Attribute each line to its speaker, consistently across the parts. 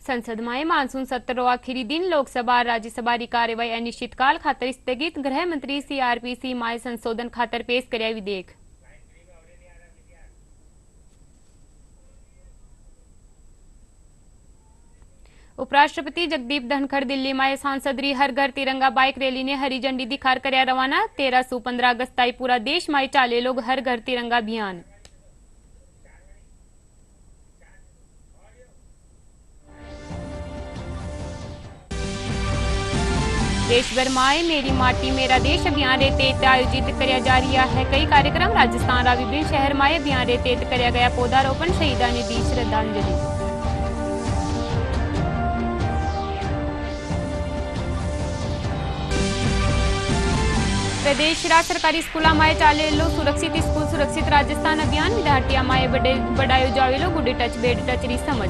Speaker 1: संसद में मानसून सत्र आखिरी दिन लोकसभा और राज्यसभा की कार्यवाही अनिश्चितकाल खातर स्थगित। गृह मंत्री सीआरपीसी में संशोधन खातर पेश कर्या विधेयक। उपराष्ट्रपति जगदीप धनखड़ दिल्ली में सांसद री हर घर तिरंगा बाइक रैली ने हरी झंडी दिखार कर्या रवाना। 13 से 15 अगस्त तक पूरा देश में चाले लोग हर घर तिरंगा अभियान। देश भर में मेरी माटी मेरा देश अभियान रे तहत आयोजित किया जा रहा है कई कार्यक्रम। राजस्थान रा विभिन्न शहर में अभियान रे तहत किया गया पौधारोपण। शहीदा ने दी श्रद्धांजलि। प्रदेश रा सरकारी स्कूलों में चाले लो सुरक्षित स्कूल सुरक्षित राजस्थान अभियान। विद्यार्थियों में बढ़ायो जावेलो गुड टच बेड टच री समझ।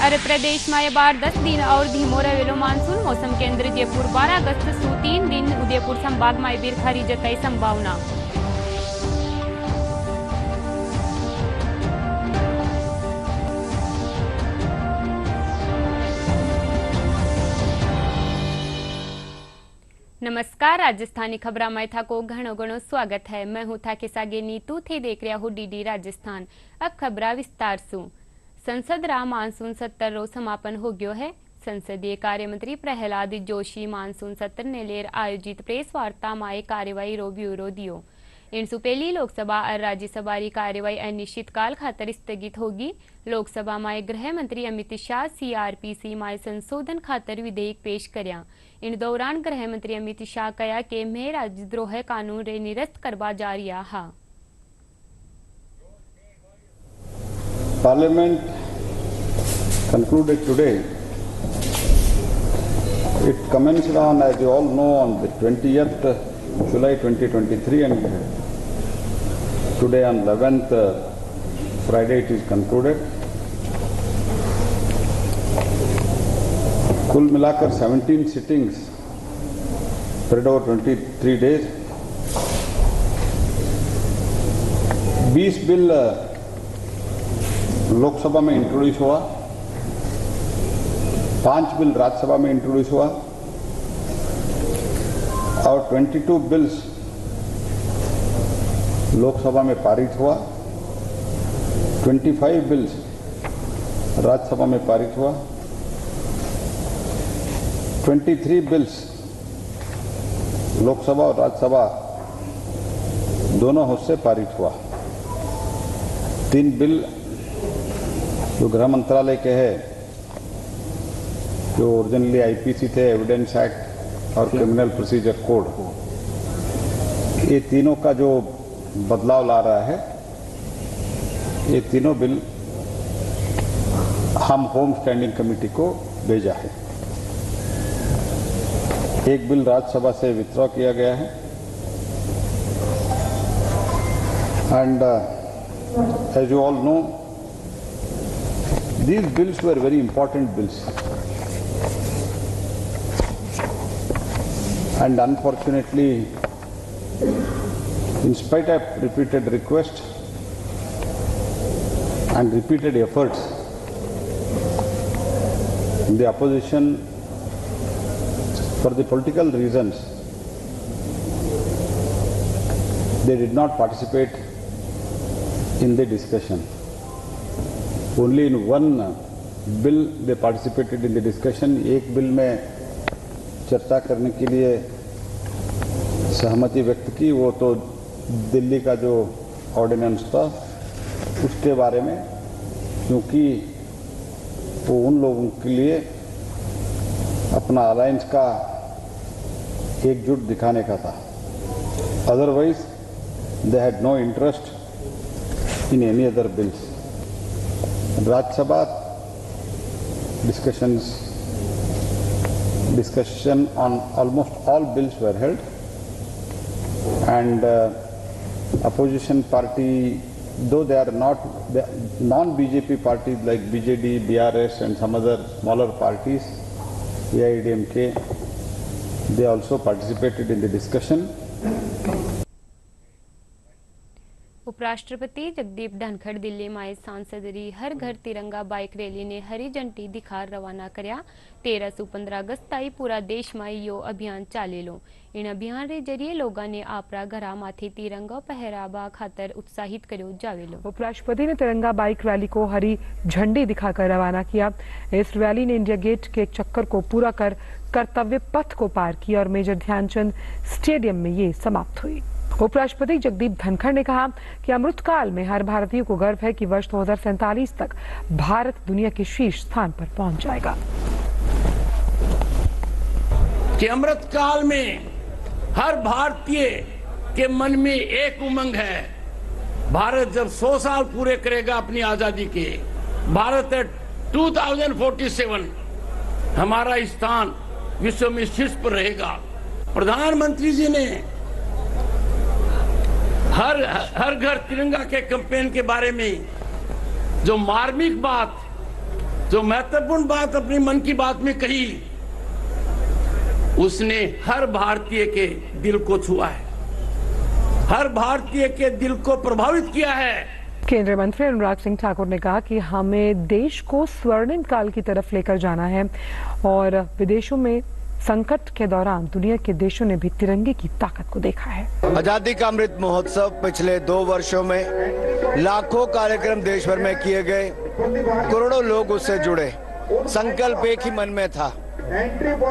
Speaker 1: और प्रदेश में बार 10 दिन और धीमो रहेलो मानसून। मौसम केंद्र जयपुर 12 अगस्त से 3 दिन उदयपुर संभाग में बिरखारी जताई संभावना। नमस्कार, राजस्थानी खबरा में था को घणो घणो स्वागत है। मैं हूं था के सागे नीतू थे देख रहा हूं डीडी राजस्थान। अब खबरा विस्तार से। संसद रा मानसून सत्र रो समापन हो गयो है। संसदीय कार्य मंत्री प्रहलाद जोशी मानसून सत्र ने लेर आयोजित प्रेस वार्ता में कार्यवाही रो ब्यूरो दियो। इनसु पहली लोकसभा और राज्यसभा की कार्यवाही अनिश्चितकाल खातर स्थगित होगी। लोकसभा में गृह मंत्री अमित शाह सीआरपीसी में संशोधन खातर विधेयक पेश कर्या। इन दौरान गृह मंत्री अमित शाह कहा कि मैं राजद्रोह कानून रे निरस्त करवा जा रहा हा।
Speaker 2: Parliament concluded today. It commenced on, as you all know, on the 20th July 2023 and today on 11th Friday it is concluded. कुल मिलाकर 17 sittings spread over 23 days. 20 bill Lok Sabha में इंट्रोड्यूस हुआ, 5 बिल राज्यसभा में इंट्रोड्यूस हुआ और 22 बिल्स लोकसभा में पारित हुआ, 25 बिल्स राज्यसभा में पारित हुआ, 23 बिल्स लोकसभा और राज्यसभा दोनों हाउस से पारित हुआ। 3 बिल जो गृह मंत्रालय के हैं, जो ओरिजिनली आईपीसी थे, एविडेंस एक्ट और क्रिमिनल प्रोसीजर कोड, ये तीनों का जो बदलाव ला रहा है, ये तीनों बिल हम होम स्टैंडिंग कमेटी को भेजा है। एक बिल राज्यसभा से विथड्रॉ किया गया है and as you all know, these bills were very important bills and unfortunately, in spite of repeated requests and repeated efforts, the opposition, for the political reasons, they did not participate in the discussion. Only in one bill they participated in the discussion. एक bill में चर्चा करने के लिए सहमति व्यक्त की, वो तो दिल्ली का जो ऑर्डिनेंस था उसके बारे में, क्योंकि वो उन लोगों के लिए अपना अलायंस का एकजुट दिखाने का था। Otherwise they had no interest in any other bills. Rajya Sabha discussion on almost all bills were held and opposition party, though they are not non-BJP parties like BJD, BRS and some other smaller parties, AIADMK, they also participated in the discussion.
Speaker 1: उपराष्ट्रपति जगदीप धनखड़ दिल्ली में आए सांसद री हर घर तिरंगा bike rally ने हरी झंडी दिखा रवाना कर्या। 13 से 15 अगस्त ताईं पूरा देश में यो अभियान चालेलो। इन अभियान रे जरिए लोगों ने आपरा घरा माथे तिरंगा पहरावा खातर उत्साहित कर्यो जावेलो।
Speaker 3: उपराष्ट्रपति ने तिरंगा बाइक रैली को हरी झंडी दिखाकर रवाना किया। इस रैली ने इंडिया गेट के एक चक्कर को पूरा कर कर्तव्य पथ को पार किया और मेजर ध्यानचंद स्टेडियम में ये समाप्त हुई। उपराष्ट्रपति जगदीप धनखड़ ने कहा कि अमृतकाल में हर भारतीय को गर्व है कि वर्ष 2047 तक भारत दुनिया के शीर्ष स्थान पर पहुंच जाएगा।
Speaker 4: कि अमृतकाल में हर भारतीय के मन में एक उमंग है। भारत जब 100 साल पूरे करेगा अपनी आजादी के, भारत 2047 हमारा स्थान विश्व में शीर्ष पर रहेगा। प्रधानमंत्री जी ने हर घर तिरंगा के कैंपेन के बारे में जो मार्मिक बात, जो महत्वपूर्ण बात अपनी मन की बात में कही, उसने हर भारतीय के दिल को छुआ है, हर भारतीय के दिल को प्रभावित किया है।
Speaker 3: केंद्रीय मंत्री अनुराग सिंह ठाकुर ने कहा कि हमें देश को स्वर्णिम काल की तरफ लेकर जाना है और विदेशों में संकट के दौरान दुनिया के देशों ने भी तिरंगे की ताकत को देखा है।
Speaker 5: आजादी का अमृत महोत्सव पिछले 2 वर्षों में लाखों कार्यक्रम देश भर में किए गए, करोड़ों लोग उससे जुड़े। संकल्प एक ही मन में था,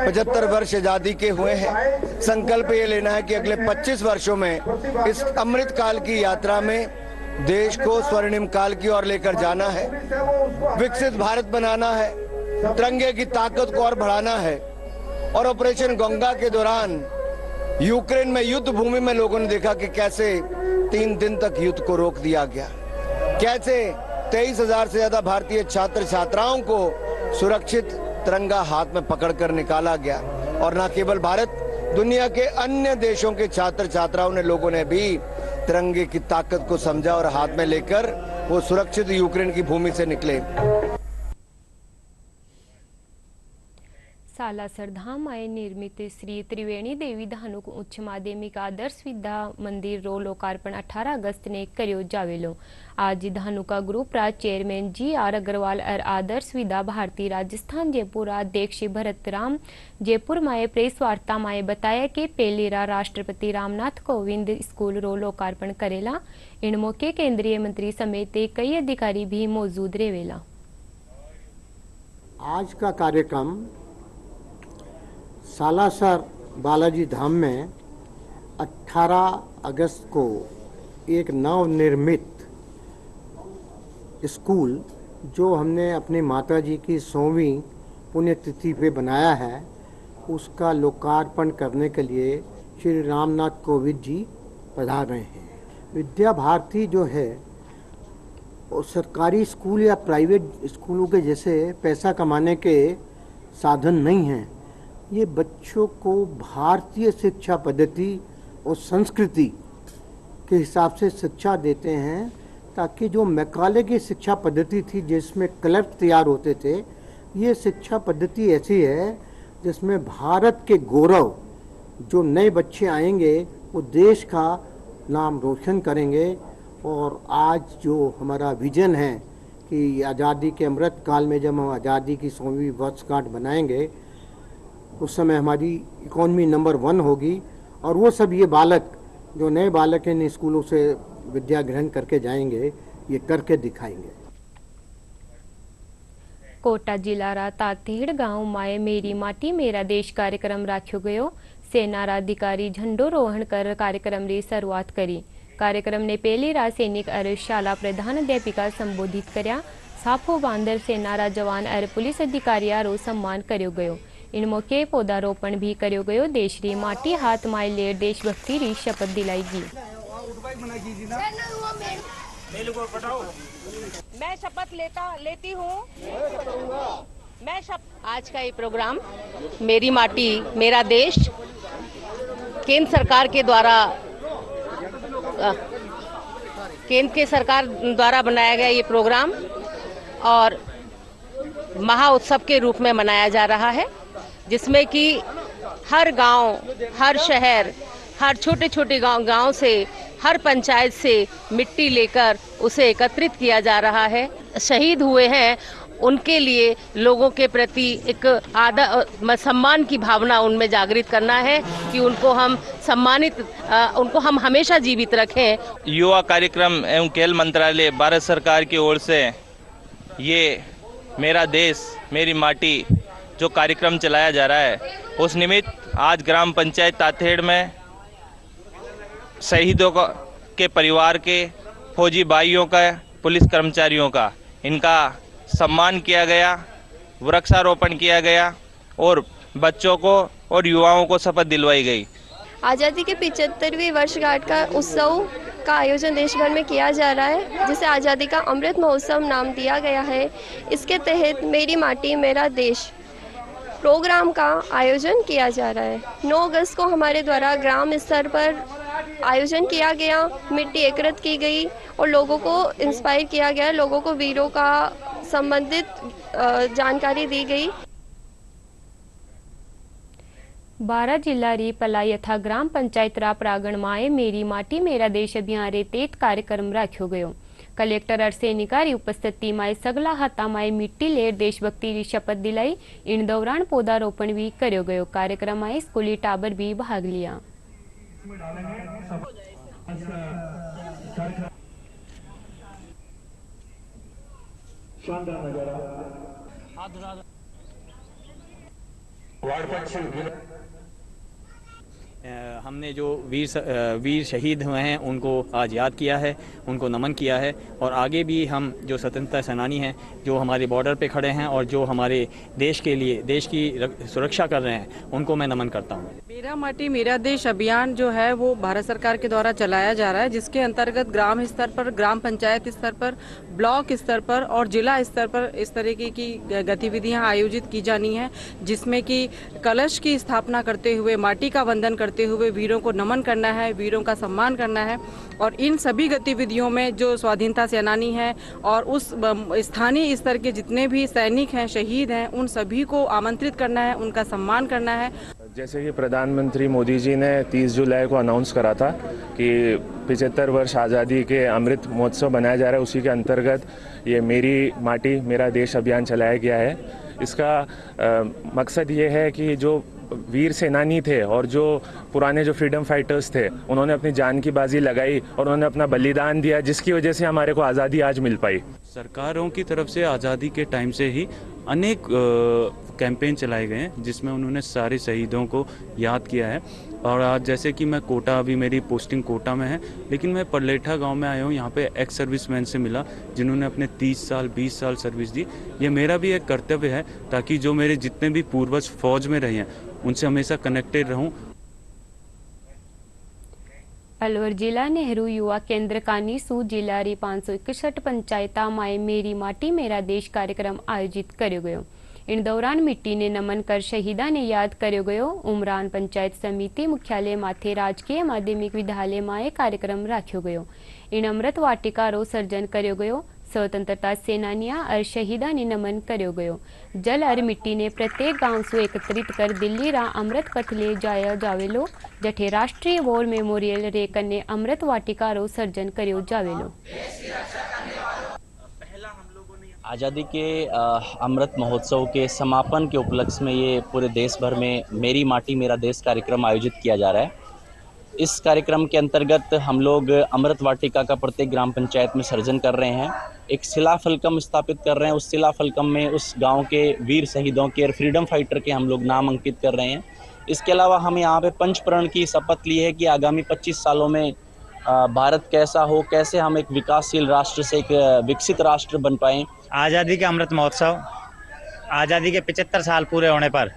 Speaker 5: 75 वर्ष आजादी के हुए हैं। संकल्प ये लेना है कि अगले 25 वर्षों में इस अमृत काल की यात्रा में देश को स्वर्णिम काल की ओर लेकर जाना है, विकसित भारत बनाना है, तिरंगे की ताकत को और बढ़ाना है। और ऑपरेशन गंगा के दौरान यूक्रेन में युद्ध भूमि में लोगों ने देखा कि कैसे 3 दिन तक युद्ध को रोक दिया गया, कैसे 23,000 से ज्यादा भारतीय छात्र छात्राओं को सुरक्षित तिरंगा हाथ में पकड़कर निकाला गया। और न केवल भारत, दुनिया के अन्य देशों के छात्र छात्राओं ने, लोगों ने भी तिरंगे की ताकत को समझा और हाथ में लेकर वो सुरक्षित यूक्रेन की भूमि से निकले।
Speaker 1: सालासर धाम में निर्मित श्री त्रिवेणी देवी धानुक उच्च माध्यमिक आदर्श विद्या मंदिर रो लोकार्पण 18 अगस्त ने कर्यो जावेलो। आज धानुका ग्रुप रा चेयरमैन GR अग्रवाल और आदर्श विद्या भारती राजस्थान जयपुर अध्यक्ष भरत राम जयपुर में प्रेस वार्ता में बताया कि पहली राष्ट्रपति रामनाथ कोविंद स्कूल रो लोकार्पण करेला। इन मौके केंद्रीय मंत्री समेत कई अधिकारी भी मौजूद रहेला।
Speaker 6: आज का कार्यक्रम सालासर बालाजी धाम में 18 अगस्त को एक नवनिर्मित स्कूल, जो हमने अपनी माताजी की 100वीं पुण्यतिथि पे बनाया है, उसका लोकार्पण करने के लिए श्री रामनाथ कोविंद जी पधार रहे हैं। विद्या भारती जो है वो सरकारी स्कूल या प्राइवेट स्कूलों के जैसे पैसा कमाने के साधन नहीं हैं। ये बच्चों को भारतीय शिक्षा पद्धति और संस्कृति के हिसाब से शिक्षा देते हैं, ताकि जो मैकाले की शिक्षा पद्धति थी जिसमें क्लर्क तैयार होते थे, ये शिक्षा पद्धति ऐसी है जिसमें भारत के गौरव, जो नए बच्चे आएंगे वो देश का नाम रोशन करेंगे। और आज जो हमारा विजन है कि आज़ादी के अमृत काल में जब हम आज़ादी की 100वीं वर्षगांठ बनाएंगे, उस समय हमारी इकोनॉमी नंबर 1 होगी। और वो सब ये बालक, जो नए बालक इन स्कूलों से विद्या ग्रहण करके जाएंगे, ये करके दिखाएंगे।
Speaker 1: कोटा जिला रा तातेड़ गांव में मेरी माटी मेरा देश कार्यक्रम राख्यो गयो। सेना रा अधिकारी झंडो रोहण कर कार्यक्रम री शुरुआत करी। कार्यक्रम ने पहली रा सैनिक और शाला प्रधान अध्यापिका संबोधित कर्या। साफो बांदर सेना रा जवान और पुलिस अधिकारियों रो सम्मान कर्यो गयो। इन मौके पौधारोपण भी कर्यो गयो। देश री माटी हाथ में ले देशभक्ति री शपथ दिलाएगी।
Speaker 7: मैं शपथ लेती हूँ। आज का ये प्रोग्राम मेरी माटी मेरा देश केंद्र सरकार के द्वारा बनाया गया ये प्रोग्राम और महाउत्सव के रूप में मनाया जा रहा है, जिसमें कि हर गांव, हर शहर, हर छोटे छोटे गांव से हर पंचायत से मिट्टी लेकर उसे एकत्रित किया जा रहा है। शहीद हुए हैं उनके लिए लोगों के प्रति एक आदर सम्मान की भावना उनमें जागृत करना है कि उनको हम उनको हम हमेशा जीवित रखें।
Speaker 8: युवा कार्यक्रम एवं खेल मंत्रालय भारत सरकार की ओर से ये मेरा देश मेरी माटी जो कार्यक्रम चलाया जा रहा है, उस निमित्त आज ग्राम पंचायत ताथेड़ में शहीदों के परिवार के, फौजी भाइयों का, पुलिस कर्मचारियों का, इनका सम्मान किया गया, वृक्षारोपण किया गया और बच्चों को और युवाओं को शपथ दिलवाई गई।
Speaker 9: आज़ादी के 75वीं वर्षगांठ का उत्सव का आयोजन देश भर में किया जा रहा है, जिसे आज़ादी का अमृत महोत्सव नाम दिया गया है। इसके तहत मेरी माटी मेरा देश प्रोग्राम का आयोजन किया जा रहा है। 9 अगस्त को हमारे द्वारा ग्राम स्तर पर आयोजन किया गया, मिट्टी एकत्रित की गई और लोगों को इंस्पायर किया गया, लोगों को वीरों का संबंधित जानकारी दी गई।
Speaker 1: 12 जिला री पलाई यथा ग्राम पंचायत रा प्रांगण में मेरी माटी मेरा देश अभियान रे तेज कार्यक्रम राख्यो गयो। कलेक्टर अरसेनिका री उपस्थिति में सगला हाथा में मिट्टी लेर देशभक्ति री शपथ दिलाई। इन दौरान पौधारोपण भी कर्यो गयो। कार्यक्रम में स्कूली टाबर भी भाग लिया।
Speaker 10: हमने जो वीर शहीद हुए हैं उनको आज याद किया है, उनको नमन किया है और आगे भी हम जो स्वतंत्रता सेनानी हैं जो हमारे बॉर्डर पे खड़े हैं और जो हमारे देश के लिए देश की सुरक्षा कर रहे हैं उनको मैं नमन करता हूँ।
Speaker 11: मेरा माटी मेरा देश अभियान जो है वो भारत सरकार के द्वारा चलाया जा रहा है, जिसके अंतर्गत ग्राम स्तर पर, ग्राम पंचायत स्तर पर, ब्लॉक स्तर पर और जिला स्तर पर इस तरीके की गतिविधियां आयोजित की जानी है, जिसमें कि कलश की स्थापना करते हुए, माटी का वंदन करते हुए वीरों को नमन करना है, वीरों का सम्मान करना है। और इन सभी गतिविधियों में जो स्वाधीनता सेनानी हैं और उस स्थानीय स्तर के जितने भी सैनिक हैं, शहीद हैं, उन सभी को आमंत्रित करना है, उनका सम्मान करना है।
Speaker 12: जैसे कि प्रधानमंत्री मोदी जी ने 30 जुलाई को अनाउंस करा था कि 75 वर्ष आज़ादी के अमृत महोत्सव बनाया जा रहा है, उसी के अंतर्गत ये मेरी माटी मेरा देश अभियान चलाया गया है। इसका मकसद ये है कि जो वीर सेनानी थे और जो पुराने जो फ्रीडम फाइटर्स थे, उन्होंने अपनी जान की बाजी लगाई और उन्होंने अपना बलिदान दिया, जिसकी वजह से हमारे को आज़ादी आज मिल पाई।
Speaker 13: सरकारों की तरफ से आज़ादी के टाइम से ही अनेक कैंपेन चलाए गए हैं, जिसमें उन्होंने सारे शहीदों को याद किया है। और आज जैसे कि मैं कोटा, अभी मेरी पोस्टिंग कोटा में है, लेकिन मैं परलेठा गांव में आया हूँ। यहाँ पे एक्स सर्विसमैन से मिला जिन्होंने अपने 30 साल 20 साल सर्विस दी। ये मेरा भी एक कर्तव्य है ताकि जो मेरे जितने भी पूर्वज फौज में रहे हैं उनसे हमेशा कनेक्टेड रहूं।
Speaker 1: अलवर जिला नेहरू युवा केंद्र कानीसू जिला री 561 पंचायता में मेरी माटी मेरा देश कार्यक्रम आयोजित कर्यो गयो। इन दौरान मिट्टी ने नमन कर शहीदा ने याद कर्यो गयो। उमरान पंचायत समिति मुख्यालय माथे राजकीय माध्यमिक विद्यालय में कार्यक्रम राख्यो गयो। इन अमृत वाटिका रो सर्जन कर्यो गयो। स्वतंत्रता सेनानिया और शहीदा ने नमन कर्यो गयो। जल और मिट्टी ने प्रत्येक गांव से एकत्रित कर दिल्ली रा अमृत पथ ले जाया जावेलो, जठे राष्ट्रीय वॉर मेमोरियल रे कन्ने अमृत वाटिका रो सर्जन कर्यो जावेलो।
Speaker 14: आज़ादी के अमृत महोत्सव के समापन के उपलक्ष्य में ये पूरे देश भर में मेरी माटी मेरा देश कार्यक्रम आयोजित किया जा रहा है। इस कार्यक्रम के अंतर्गत हम लोग अमृत वाटिका का प्रत्येक ग्राम पंचायत में सर्जन कर रहे हैं। एक शिलाफलकम स्थापित कर रहे हैं। उस शिलाफलकम में उस गांव के वीर शहीदों के और फ्रीडम फाइटर के हम लोग नाम अंकित कर रहे हैं। इसके अलावा हम यहाँ पे पंचप्रण की शपथ ली है कि आगामी 25 सालों में भारत कैसा हो, कैसे हम एक विकासशील राष्ट्र से एक विकसित राष्ट्र बन पाएँ।
Speaker 15: आज़ादी का अमृत महोत्सव, आज़ादी के 75 साल पूरे होने पर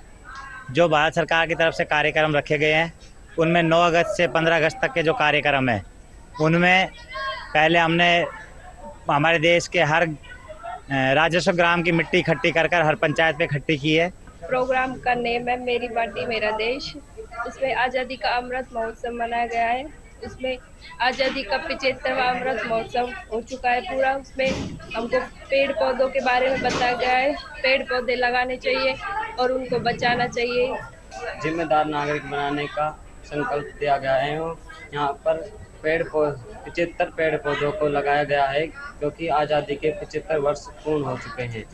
Speaker 15: जो भारत सरकार की तरफ से कार्यक्रम रखे गए हैं, उनमें 9 अगस्त से 15 अगस्त तक के जो कार्यक्रम है, उनमें पहले हमने हमारे देश के हर राजस्व ग्राम की मिट्टी इकट्ठी कर हर पंचायत पे इकट्ठी की है।
Speaker 9: प्रोग्राम का नेम है मेरी माटी मेरा देश। उसमें आज़ादी का अमृत महोत्सव मनाया गया है। उसमें आज़ादी का 75वां अमृत महोत्सव हो चुका है पूरा। उसमें हमको पेड़ पौधों के बारे में बताया गया है। पेड़ पौधे लगाने चाहिए और उनको बचाना चाहिए।
Speaker 14: जिम्मेदार नागरिक बनाने का संकल्प दिया गया है। यहाँ पर
Speaker 16: 75 पेड़ पौधों को लगाया गया है, क्योंकि आज़ादी के 75 वर्ष पूर्ण हो चुके हैं।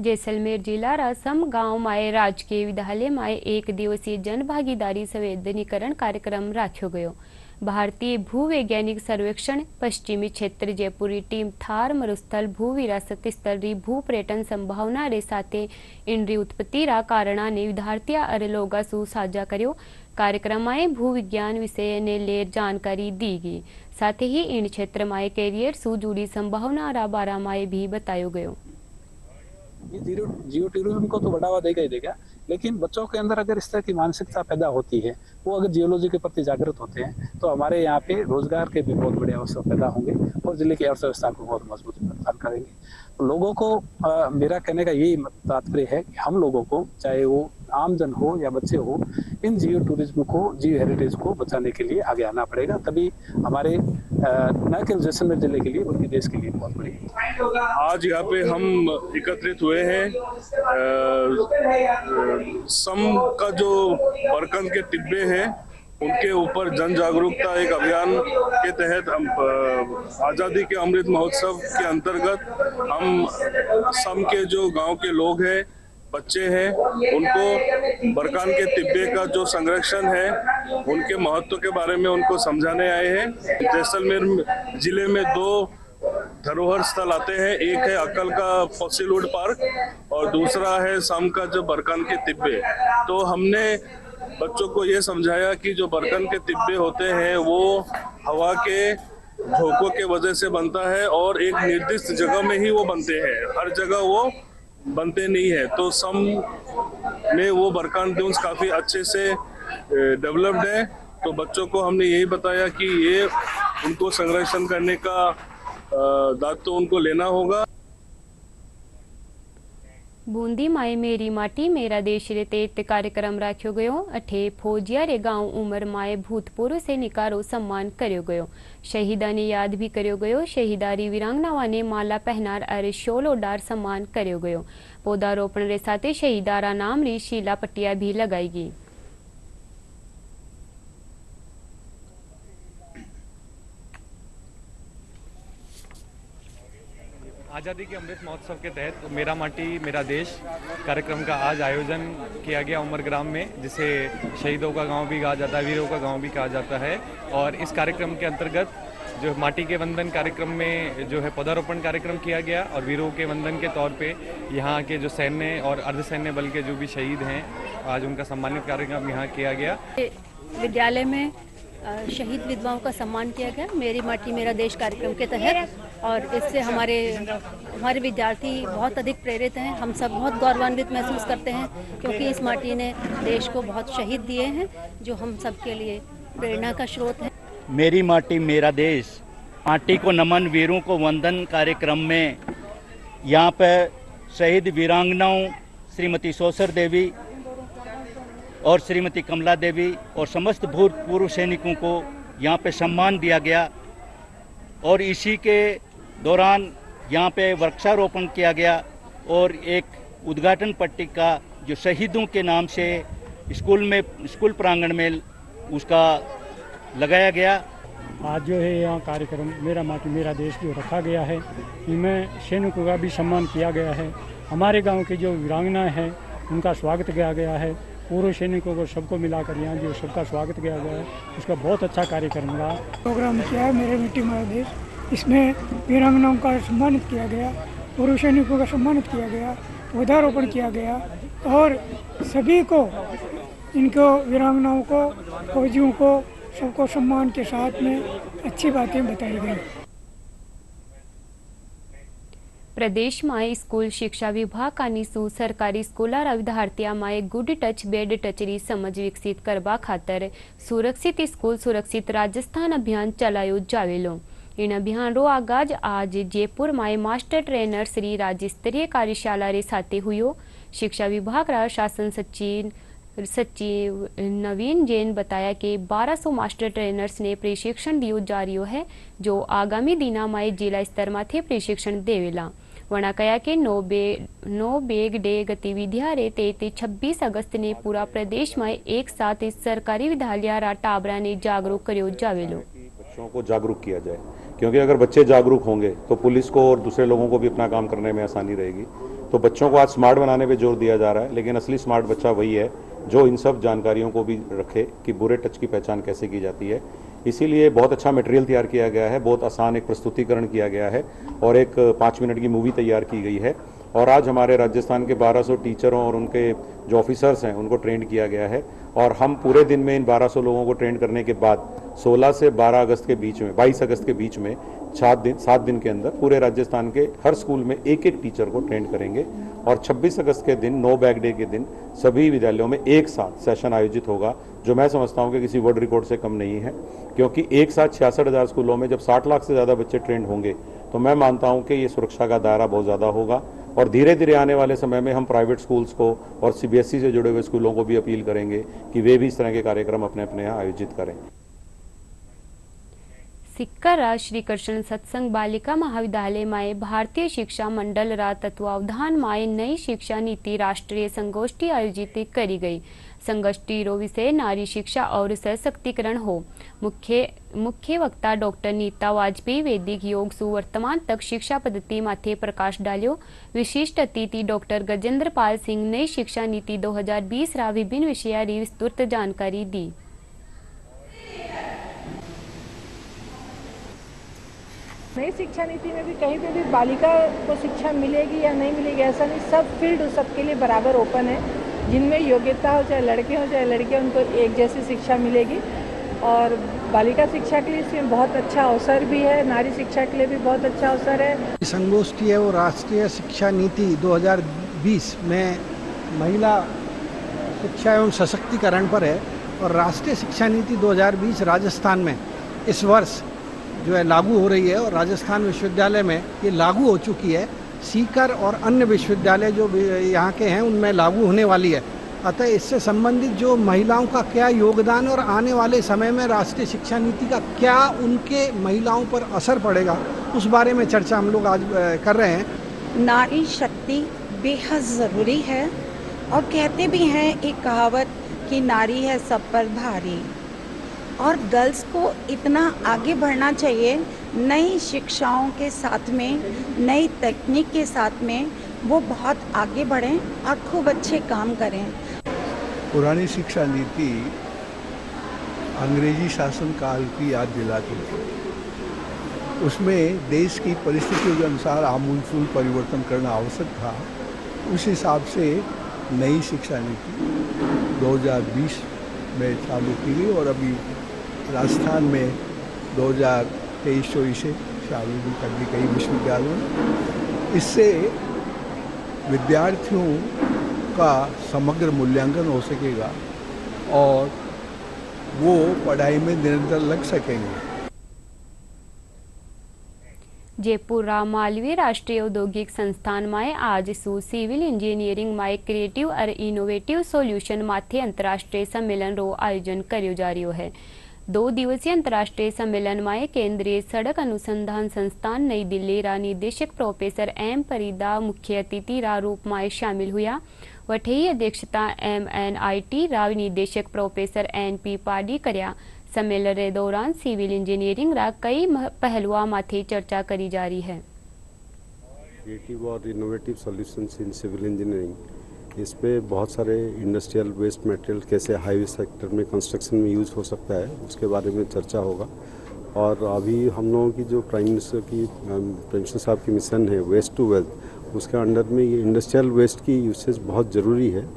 Speaker 1: जैसलमेर जिला रासम गांव माए राजकीय विद्यालय माए एक दिवसीय जन भागीदारी संवेदनीकरण कार्यक्रम राख्यो गयो। भारतीय भूवैज्ञानिक सर्वेक्षण पश्चिमी क्षेत्र जयपुरी टीम थार मरुस्थल भू विरासत स्थल भू पर्यटन संभावना रे साथे इनरी उत्पत्ति रा कारणा ने विद्यार्थिया अरे लोगा सु साझा कर्यो। कार्यक्रम में भू विज्ञान विषय ने लेर जानकारी दी गई, साथ ही इन क्षेत्र में कैरियर सु जुड़ी संभावना रा बारा में भी बतायो गयो।
Speaker 17: ये जियो टूरिज्म को तो बढ़ावा देगा ही देगा, लेकिन बच्चों के अंदर अगर इस तरह की मानसिकता पैदा होती है, वो अगर जियोलॉजी के प्रति जागृत होते हैं, तो हमारे यहाँ पे रोजगार के भी बहुत बड़े अवसर पैदा होंगे और जिले की अर्थव्यवस्था को बहुत मजबूत प्रदान करेंगे। तो लोगों को मेरा कहने का यही तात्पर्य है कि हम लोगों को, चाहे वो आमजन हो या बच्चे हो, इन जियो टूरिज्म को, जियो हेरिटेज को बचाने के लिए आगे आना पड़ेगा। तभी हमारे न केवल जैसलमेर जिले के लिए बल्कि देश के लिए बहुत बड़ी।
Speaker 18: आज यहाँ पे हम एकत्रित हुए हैं सम का जो बरकन के टिब्बे हैं उनके ऊपर जन जागरूकता एक अभियान के तहत आज़ादी के अमृत महोत्सव के अंतर्गत हम सम के जो गांव के लोग हैं, बच्चे हैं, उनको बरकान के टिब्बे का जो संरक्षण है उनके महत्व के बारे में उनको समझाने आए हैं। जैसलमेर जिले में 2 धरोहर स्थल आते हैं, एक है अक्कल का फॉसिलवुड पार्क और दूसरा है सम का जो बरकान के टिब्बे। तो हमने बच्चों को ये समझाया कि जो बरकन के टिब्बे होते हैं वो हवा के झोंकों के वजह से बनता है और एक निर्दिष्ट जगह में ही वो बनते हैं, हर जगह वो बनते नहीं है। तो सम में वो बरकान ड्यून्स काफ़ी अच्छे से डेवलप्ड है। तो बच्चों को हमने यही बताया कि ये उनको संरक्षण करने का दायित्व तो उनको लेना होगा।
Speaker 1: बूंदी माए मेरी माटी मेरा देश रे तेत कार्यक्रम राख्यो गयो। अठे फौजिया रे गांव उमर माए भूतपूर्व से निकारो सम्मान कर्यो गयो। शहीदा ने याद भी कर्यो गयो। शहीदारी वीरांगनावा ने माला पहनार अरे शोलो डार सम्मान कर्यो गयो। पौधारोपण रे साथे शहीदारा नाम री शीला पट्टिया भी लगाई गई।
Speaker 19: आज़ादी के अमृत महोत्सव के तहत मेरा माटी मेरा देश कार्यक्रम का आज आयोजन किया गया उमर ग्राम में, जिसे शहीदों का गांव भी कहा जाता है, वीरों का गांव भी कहा जाता है। और इस कार्यक्रम के अंतर्गत जो माटी के वंदन कार्यक्रम में जो है पौधारोपण कार्यक्रम किया गया और वीरों के वंदन के तौर पे यहाँ के जो सैन्य और अर्धसैन्य बल के जो भी शहीद हैं, आज उनका सम्मानित कार्यक्रम यहाँ किया गया।
Speaker 20: विद्यालय में शहीद विधवाओं का सम्मान किया गया मेरी माटी मेरा देश कार्यक्रम के तहत, और इससे हमारे विद्यार्थी बहुत अधिक प्रेरित हैं। हम सब बहुत गौरवान्वित महसूस करते हैं, क्योंकि इस माटी ने देश को बहुत शहीद दिए हैं, जो हम सब के लिए प्रेरणा का स्रोत है।
Speaker 21: मेरी माटी मेरा देश, माटी को नमन वीरों को वंदन कार्यक्रम में यहाँ पर शहीद वीरांगनाओं श्रीमती सौसर देवी और श्रीमती कमला देवी और समस्त भूतपूर्व सैनिकों को यहाँ पे सम्मान दिया गया। और इसी के दौरान यहाँ पे वृक्षारोपण किया गया और एक उद्घाटन पट्टिका जो शहीदों के नाम से स्कूल प्रांगण में उसका लगाया गया।
Speaker 22: आज जो है यहाँ कार्यक्रम मेरा माटी मेरा देश जो रखा गया है, इनमें सैनिकों का भी सम्मान किया गया है। हमारे गांव के जो वीरांगना है उनका स्वागत किया गया है। पूर्व सैनिकों को सबको मिलाकर यहाँ जो सबका स्वागत किया गया है, उसका बहुत अच्छा कार्यक्रम रहा।
Speaker 23: प्रोग्राम किया है मेरे मिट्टी मेरा देश, इसमें वीरांगनाओं का सम्मानित किया गया, पूर्व सैनिकों का सम्मानित किया गया, पौधारोपण किया गया और सभी को, इनको वीरांगनाओं को, फौजियों को, सबको सम्मान के साथ में अच्छी बातें बताई गई।
Speaker 1: प्रदेश में स्कूल शिक्षा विभाग कानी सु सरकारी स्कूलारा विद्यार्थिया में गुड टच बेड टचरी समझ विकसित करवा खातर सुरक्षित स्कूल सुरक्षित राजस्थान अभियान चलायो जावेलो। इन अभियान रो आगाज आज जयपुर में मास्टर ट्रेनर श्री राज्य स्तरीय कार्यशाला रे साथे हुयो। शिक्षा विभाग रा शासन सचिव नवीन जैन बताया कि 1200 मास्टर ट्रेनर्स ने प्रशिक्षण दियो जा रियो है, जो आगामी दिना में जिला स्तर माथे प्रशिक्षण देवेला। वणा कहा कि नो बैग डे गतिविधियां रे ते 26 अगस्त ने पूरा प्रदेश में एक साथ इस सरकारी विद्यालय रा टाबरा ने जागरूक करियो जावेलो।
Speaker 2: बच्चों को जागरूक किया जाए, क्योंकि अगर बच्चे जागरूक होंगे तो पुलिस को और दूसरे लोगों को भी अपना काम करने में आसानी रहेगी। तो बच्चों को आज स्मार्ट बनाने पे जोर दिया जा रहा है, लेकिन असली स्मार्ट बच्चा वही है जो इन सब जानकारियों को भी रखे कि बुरे टच की पहचान कैसे की जाती है। इसीलिए बहुत अच्छा मटेरियल तैयार किया गया है, बहुत आसान एक प्रस्तुतिकरण किया गया है और एक 5 मिनट की मूवी तैयार की गई है। और आज हमारे राजस्थान के 1200 टीचरों और उनके जो ऑफिसर्स हैं उनको ट्रेंड किया गया है और हम पूरे दिन में इन 1200 लोगों को ट्रेंड करने के बाद 16 से 12 अगस्त के बीच में 22 अगस्त के बीच में 7 दिन के अंदर पूरे राजस्थान के हर स्कूल में एक टीचर को ट्रेंड करेंगे और 26 अगस्त के दिन नो बैग डे के दिन सभी विद्यालयों में एक साथ सेशन आयोजित होगा, जो मैं समझता हूं कि किसी वर्ल्ड रिकॉर्ड से कम नहीं है, क्योंकि एक साथ 66,000 स्कूलों में जब 60 लाख से ज़्यादा बच्चे ट्रेंड होंगे तो मैं मानता हूं कि ये सुरक्षा का दायरा बहुत ज़्यादा होगा। और धीरे धीरे आने वाले समय में हम प्राइवेट स्कूल्स को और CBSE से जुड़े हुए स्कूलों को भी अपील करेंगे कि वे भी इस तरह के कार्यक्रम अपने अपने यहाँ आयोजित करें।
Speaker 1: सिक्कर श्री कृष्ण सत्संग बालिका महाविद्यालय में भारतीय शिक्षा मंडल रा तत्वावधान में नई शिक्षा नीति राष्ट्रीय संगोष्ठी आयोजित करी गई। संगोष्ठी रो विषय नारी शिक्षा और सशक्तिकरण हो। मुख्य वक्ता डॉक्टर नीता वाजपेयी वैदिक योग सुवर्तमान तक शिक्षा पद्धति माथे प्रकाश डालियो। विशिष्ट अतिथि डॉक्टर गजेंद्र पाल सिंह नई शिक्षा नीति 2020 रा विभिन्न विषया री विस्तृत जानकारी दी।
Speaker 3: नई शिक्षा नीति में भी कहीं पे भी बालिका को शिक्षा मिलेगी या नहीं मिलेगी ऐसा नहीं, सब फील्ड सबके लिए बराबर ओपन है। जिनमें योग्यता हो, चाहे लड़के हो चाहे लड़कियां, उनको एक जैसी शिक्षा मिलेगी। और बालिका शिक्षा के लिए इसमें बहुत अच्छा अवसर भी है, नारी शिक्षा के लिए भी बहुत अच्छा अवसर है।
Speaker 6: संगोष्ठी है वो राष्ट्रीय शिक्षा नीति 2020 में महिला शिक्षा एवं सशक्तिकरण पर है और राष्ट्रीय शिक्षा नीति 2020 राजस्थान में इस वर्ष जो है लागू हो रही है और राजस्थान विश्वविद्यालय में ये लागू हो चुकी है। सीकर और अन्य विश्वविद्यालय जो यहाँ के हैं उनमें लागू होने वाली है। अतः इससे संबंधित जो महिलाओं का क्या योगदान और आने वाले समय में राष्ट्रीय शिक्षा नीति का क्या उनके महिलाओं पर असर पड़ेगा उस बारे में चर्चा हम लोग आज कर रहे हैं।
Speaker 4: नारी शक्ति बेहद ज़रूरी है और कहते भी हैं एक कहावत कि नारी है सब पर भारी, और गर्ल्स को इतना आगे बढ़ना चाहिए नई शिक्षाओं के साथ में, नई तकनीक के साथ में वो बहुत आगे बढ़ें और खूब अच्छे काम करें।
Speaker 24: पुरानी शिक्षा नीति अंग्रेजी शासन काल की याद दिलाती है। उसमें देश की परिस्थितियों के अनुसार आमूलचूल परिवर्तन करना आवश्यक था। उस हिसाब से नई शिक्षा नीति 2020 में चालू की गई और अभी राजस्थान में 2023-24 से चालू भी कर दी गई विश्वविद्यालयों में। इससे विद्यार्थियों का समग्र मूल्यांकन हो सकेगा और वो पढ़ाई में निरंतर लग सकेंगे।
Speaker 1: जयपुर मालवीय राष्ट्रीय औद्योगिक संस्थान में आज सिविल इंजीनियरिंग में क्रिएटिव और इनोवेटिव सॉल्यूशन माथे अंतर्राष्ट्रीय सम्मेलन रो आयोजन करियो जा रही है। 2 दिवसीय अंतर्राष्ट्रीय सम्मेलन में केंद्रीय सड़क अनुसंधान संस्थान नई दिल्ली रा निदेशक प्रोफेसर एम परिदा मुख्य अतिथि रा रूप में शामिल हुआ। वठी अध्यक्षता MNIT रा निदेशक प्रोफेसर NP पाडी करया। सम्मेलन के दौरान सिविल इंजीनियरिंग रा कई पहलुओं माथे चर्चा करी जा रही है।
Speaker 25: क्रिएटिव और innovative solutions in civil engineering, इस पे बहुत सारे इंडस्ट्रियल वेस्ट मटेरियल कैसे हाईवे सेक्टर में कंस्ट्रक्शन में यूज़ हो सकता है उसके बारे में चर्चा होगा। और अभी हम लोगों की जो प्राइम मिनिस्टर साहब की मिशन है वेस्ट टू वेल्थ, उसके अंडर में ये इंडस्ट्रियल वेस्ट की यूसेज बहुत ज़रूरी है।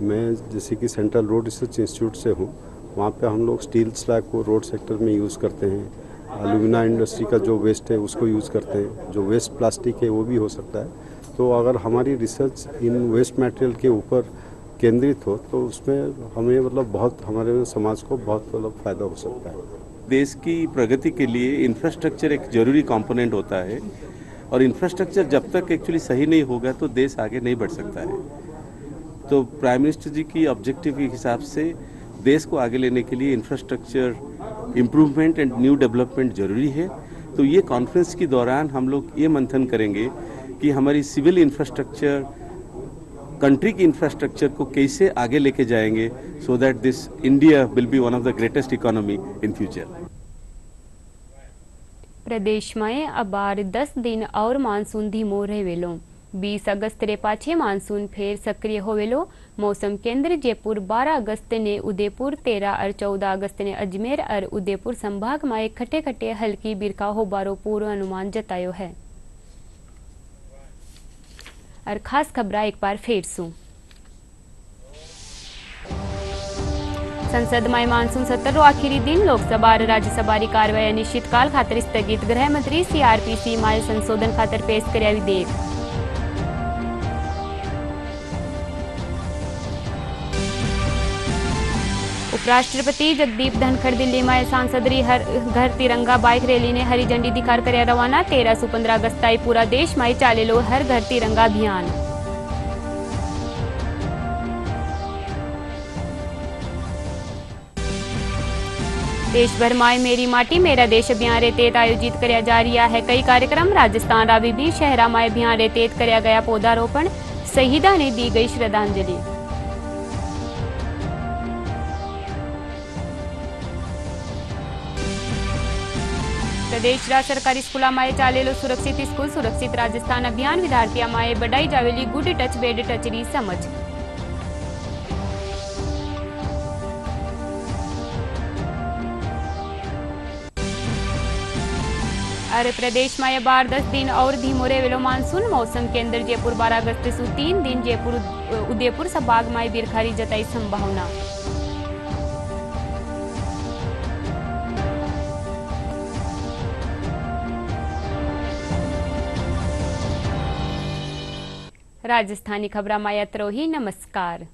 Speaker 25: मैं जैसे कि सेंट्रल रोड रिसर्च इंस्टीट्यूट से हूँ, वहाँ पे हम लोग स्टील स्लैग को रोड सेक्टर में यूज़ करते हैं। एल्यूमिना इंडस्ट्री का जो वेस्ट है उसको यूज़ करते हैं। जो वेस्ट प्लास्टिक है वो भी हो सकता है। तो अगर हमारी रिसर्च इन वेस्ट मटेरियल के ऊपर केंद्रित हो तो उसमें हमें मतलब बहुत हमारे समाज को बहुत मतलब फ़ायदा हो सकता है।
Speaker 26: देश की प्रगति के लिए इंफ्रास्ट्रक्चर एक जरूरी कंपोनेंट होता है और इंफ्रास्ट्रक्चर जब तक एक्चुअली सही नहीं होगा तो देश आगे नहीं बढ़ सकता है। तो प्राइम मिनिस्टर जी की ऑब्जेक्टिव के हिसाब से देश को आगे लेने के लिए infrastructure improvement and new development जरूरी है। तो ये कॉन्फ्रेंस के दौरान हम लोग ये मंथन करेंगे कि हमारी सिविल इंफ्रास्ट्रक्चर, कंट्री की इंफ्रास्ट्रक्चर को कैसे आगे लेके जाएंगे, so that this India will be one of the greatest economy in future.
Speaker 1: प्रदेश में अबार 10 दिन और मानसून धीमो रहेवेलो। 20 अगस्त रे पाछे मानसून फिर सक्रिय होवेलो। मौसम केंद्र जयपुर 12 अगस्त ने उदयपुर, 13 और 14 अगस्त ने अजमेर और उदयपुर संभाग में खटे खटे हल्की बिरखा होबारो पूर्व अनुमान जतायो है। और खास खबर एक बार फिर सु संसद में मानसून सत्र आखिरी दिन लोकसभा और राज्यसभा की कार्रवाई अनिश्चितकाल खातर स्थगित। गृह मंत्री सीआरपीसी में संशोधन खातर पेश कर्या विधेयक। उपराष्ट्रपति जगदीप धनखड़ दिल्ली में सांसद हर घर तिरंगा बाइक रैली ने हरी झंडी दिखाकर कर्या रवाना। 13 से 15 अगस्त ताई पूरा देश में चालेलो हर घर तिरंगा अभियान। देश भर में मेरी माटी मेरा देश अभियान रे तहत आयोजित कर्या जा रहा है कई कार्यक्रम। राजस्थान रावी भी शहरा में अभियान रे तहत कर्या गया पौधारोपण। शहीदा ने दी गई श्रद्धांजलि। प्रदेश राज्य सरकारी स्कूल में चालेलो सुरक्षित स्कूल सुरक्षित राजस्थान अभियान। विद्यार्थियों में बढ़ाई जावेली गुड टच बेड टच री समझ। और प्रदेश में बार 10 दिन और धीमो रहेवेलो मानसून। मौसम केंद्र जयपुर 12 अगस्त से 3 दिन जयपुर उदयपुर संभाग में बिरखारी जताई संभावना। राजस्थानी खबरा में यत्रो ही। नमस्कार।